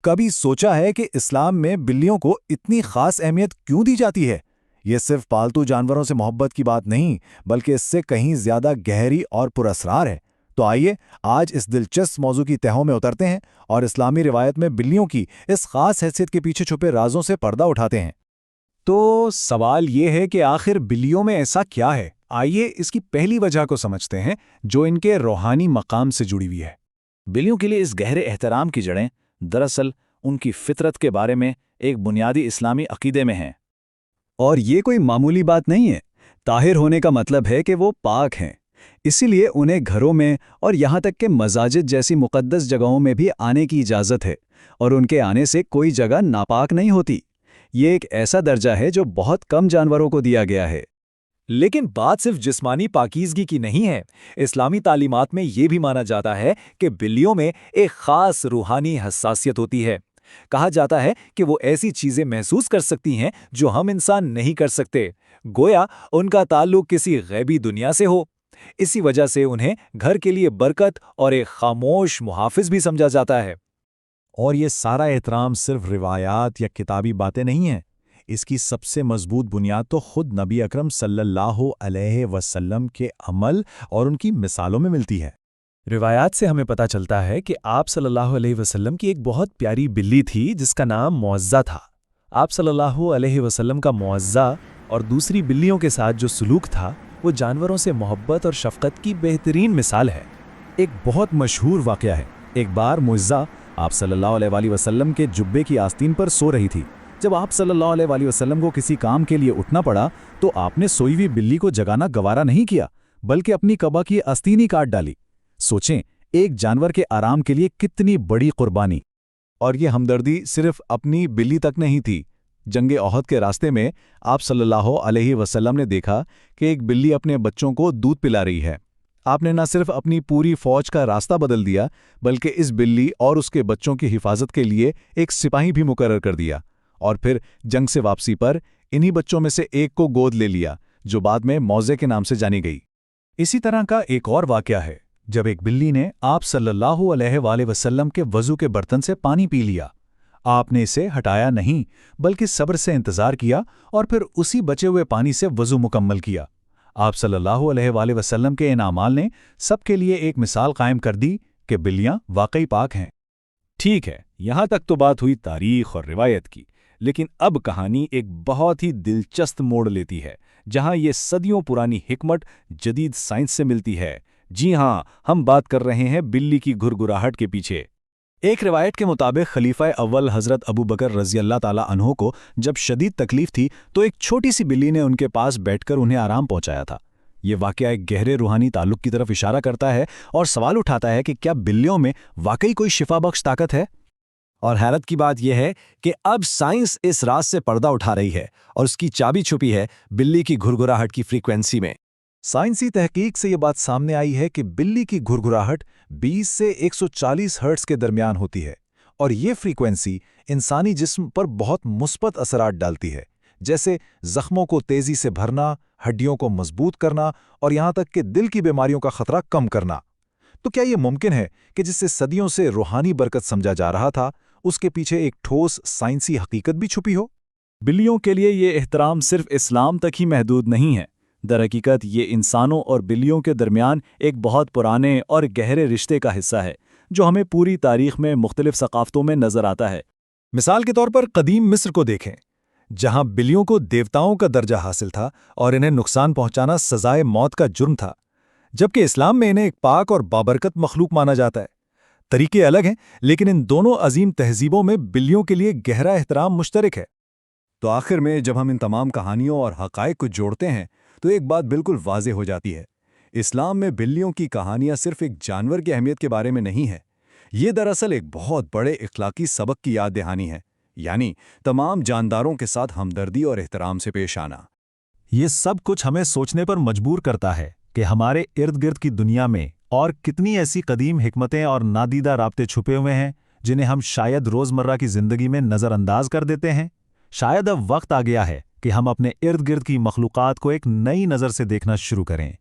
کبھی سوچا ہے کہ اسلام میں بلیوں کو اتنی خاص اہمیت کیوں دی جاتی ہے؟ یہ صرف پالتو جانوروں سے محبت کی بات نہیں، بلکہ اس سے کہیں زیادہ گہری اور پراسرار ہے۔ تو آئیے آج اس دلچسپ موضوع کی تہوں میں اترتے ہیں اور اسلامی روایت میں بلیوں کی اس خاص حیثیت کے پیچھے چھپے رازوں سے پردہ اٹھاتے ہیں۔ تو سوال یہ ہے کہ آخر بلیوں میں ایسا کیا ہے؟ آئیے اس کی پہلی وجہ کو سمجھتے ہیں جو ان کے روحانی مقام سے جڑی ہوئی ہے۔ بلیوں کے لیے اس گہرے احترام کی جڑیں دراصل ان کی فطرت کے بارے میں ایک بنیادی اسلامی عقیدے میں ہیں۔ اور یہ کوئی معمولی بات نہیں ہے۔ طاہر ہونے کا مطلب ہے کہ وہ پاک ہیں، اسی لیے انہیں گھروں میں اور یہاں تک کہ مساجد جیسی مقدس جگہوں میں بھی آنے کی اجازت ہے، اور ان کے آنے سے کوئی جگہ ناپاک نہیں ہوتی۔ یہ ایک ایسا درجہ ہے جو بہت کم جانوروں کو دیا گیا ہے۔ لیکن بات صرف جسمانی پاکیزگی کی نہیں ہے۔ اسلامی تعلیمات میں یہ بھی مانا جاتا ہے کہ بلیوں میں ایک خاص روحانی حساسیت ہوتی ہے۔ کہا جاتا ہے کہ وہ ایسی چیزیں محسوس کر سکتی ہیں جو ہم انسان نہیں کر سکتے، گویا ان کا تعلق کسی غیبی دنیا سے ہو۔ اسی وجہ سے انہیں گھر کے لیے برکت اور ایک خاموش محافظ بھی سمجھا جاتا ہے۔ اور یہ سارا احترام صرف روایات یا کتابی باتیں نہیں ہیں، اس کی سب سے مضبوط بنیاد تو خود نبی اکرم صلی اللہ علیہ وسلم کے عمل اور ان کی مثالوں میں ملتی ہے۔ روایات سے ہمیں پتہ چلتا ہے کہ آپ صلی اللہ علیہ وسلم کی ایک بہت پیاری بلی تھی جس کا نام معزہ تھا۔ آپ صلی اللہ علیہ وسلم کا معزہ اور دوسری بلیوں کے ساتھ جو سلوک تھا وہ جانوروں سے محبت اور شفقت کی بہترین مثال ہے۔ ایک بہت مشہور واقعہ ہے۔ ایک بار معزہ آپ صلی اللہ علیہ وآلہ وسلم کے جبے کی آستین پر سو رہی تھی۔ جب آپ صلی اللہ علیہ وآلہ وسلم کو کسی کام کے لیے اٹھنا پڑا تو آپ نے سوئی ہوئی بلی کو جگانا گوارا نہیں کیا، بلکہ اپنی قبا کی آستین ہی کاٹ ڈالی۔ سوچیں، ایک جانور کے آرام کے لیے کتنی بڑی قربانی۔ اور یہ ہمدردی صرف اپنی بلی تک نہیں تھی۔ جنگ احد کے راستے میں آپ صلی اللہ علیہ وسلم نے دیکھا کہ ایک بلی اپنے بچوں کو دودھ پلا رہی ہے۔ آپ نے نہ صرف اپنی پوری فوج کا راستہ بدل دیا، بلکہ اس بلی اور اس کے بچوں کی حفاظت کے لیے ایک سپاہی بھی مقرر کر دیا، اور پھر جنگ سے واپسی پر انہی بچوں میں سے ایک کو گود لے لیا جو بعد میں موزے کے نام سے جانی گئی۔ اسی طرح کا ایک اور واقعہ ہے جب ایک بلی نے آپ صلی اللہ علیہ وآلہ وسلم کے وضو کے برتن سے پانی پی لیا۔ آپ نے اسے ہٹایا نہیں بلکہ صبر سے انتظار کیا اور پھر اسی بچے ہوئے پانی سے وضو مکمل کیا۔ آپ صلی اللہ علیہ وآلہ وسلم کے ان اعمال نے سب کے لیے ایک مثال قائم کر دی کہ بلیاں واقعی پاک ہیں۔ ٹھیک ہے، یہاں تک تو بات ہوئی تاریخ اور روایت کی، لیکن اب کہانی ایک بہت ہی دلچسپ موڑ لیتی ہے جہاں یہ صدیوں پرانی حکمت جدید سائنس سے ملتی ہے۔ جی ہاں، ہم بات کر رہے ہیں بلی کی گھرگھراہٹ کے پیچھے۔ ایک روایت کے مطابق خلیفہ اول حضرت ابو بکر رضی اللہ تعالیٰ عنہ کو جب شدید تکلیف تھی تو ایک چھوٹی سی بلی نے ان کے پاس بیٹھ کر انہیں آرام پہنچایا تھا۔ یہ واقعہ ایک گہرے روحانی تعلق کی طرف اشارہ کرتا ہے اور سوال اٹھاتا ہے کہ کیا بلیوں میں واقعی کوئی شفا بخش طاقت ہے؟ اور حیرت کی بات یہ ہے کہ اب سائنس اس راز سے پردہ اٹھا رہی ہے اور اس کی چابی چھپی ہے بلی کی گھرگھراہٹ کی فریکوینسی میں۔ سائنسی تحقیق سے یہ بات سامنے آئی ہے کہ بلی کی گھرگھراہٹ 20 سے 140 ہرٹز کے درمیان ہوتی ہے، اور یہ فریکوینسی انسانی جسم پر بہت مثبت اثرات ڈالتی ہے، جیسے زخموں کو تیزی سے بھرنا، ہڈیوں کو مضبوط کرنا اور یہاں تک کہ دل کی بیماریوں کا خطرہ کم کرنا۔ تو کیا یہ ممکن ہے کہ جس سے صدیوں سے روحانی برکت سمجھا جا رہا تھا، اس کے پیچھے ایک ٹھوس سائنسی حقیقت بھی چھپی ہو؟ بلیوں کے لیے یہ احترام صرف اسلام تک ہی محدود نہیں ہے۔ درحقیقت یہ انسانوں اور بلیوں کے درمیان ایک بہت پرانے اور گہرے رشتے کا حصہ ہے جو ہمیں پوری تاریخ میں مختلف ثقافتوں میں نظر آتا ہے۔ مثال کے طور پر قدیم مصر کو دیکھیں، جہاں بلیوں کو دیوتاؤں کا درجہ حاصل تھا اور انہیں نقصان پہنچانا سزائے موت کا جرم تھا، جبکہ اسلام میں انہیں ایک پاک اور بابرکت مخلوق مانا جاتا ہے۔ طریقے الگ ہیں، لیکن ان دونوں عظیم تہذیبوں میں بلیوں کے لیے گہرا احترام مشترک ہے۔ تو آخر میں جب ہم ان تمام کہانیوں اور حقائق کو جوڑتے ہیں تو ایک بات بالکل واضح ہو جاتی ہے۔ اسلام میں بلیوں کی کہانیاں صرف ایک جانور کی اہمیت کے بارے میں نہیں ہے، یہ دراصل ایک بہت بڑے اخلاقی سبق کی یاد دہانی ہے، یعنی تمام جانداروں کے ساتھ ہمدردی اور احترام سے پیش آنا۔ یہ سب کچھ ہمیں سوچنے پر مجبور کرتا ہے کہ ہمارے ارد گرد کی دنیا میں اور کتنی ایسی قدیم حکمتیں اور نادیدہ رابطے چھپے ہوئے ہیں جنہیں ہم شاید روزمرہ کی زندگی میں نظر انداز کر دیتے ہیں۔ شاید اب وقت آ گیا ہے کہ ہم اپنے ارد گرد کی مخلوقات کو ایک نئی نظر سے دیکھنا شروع کریں۔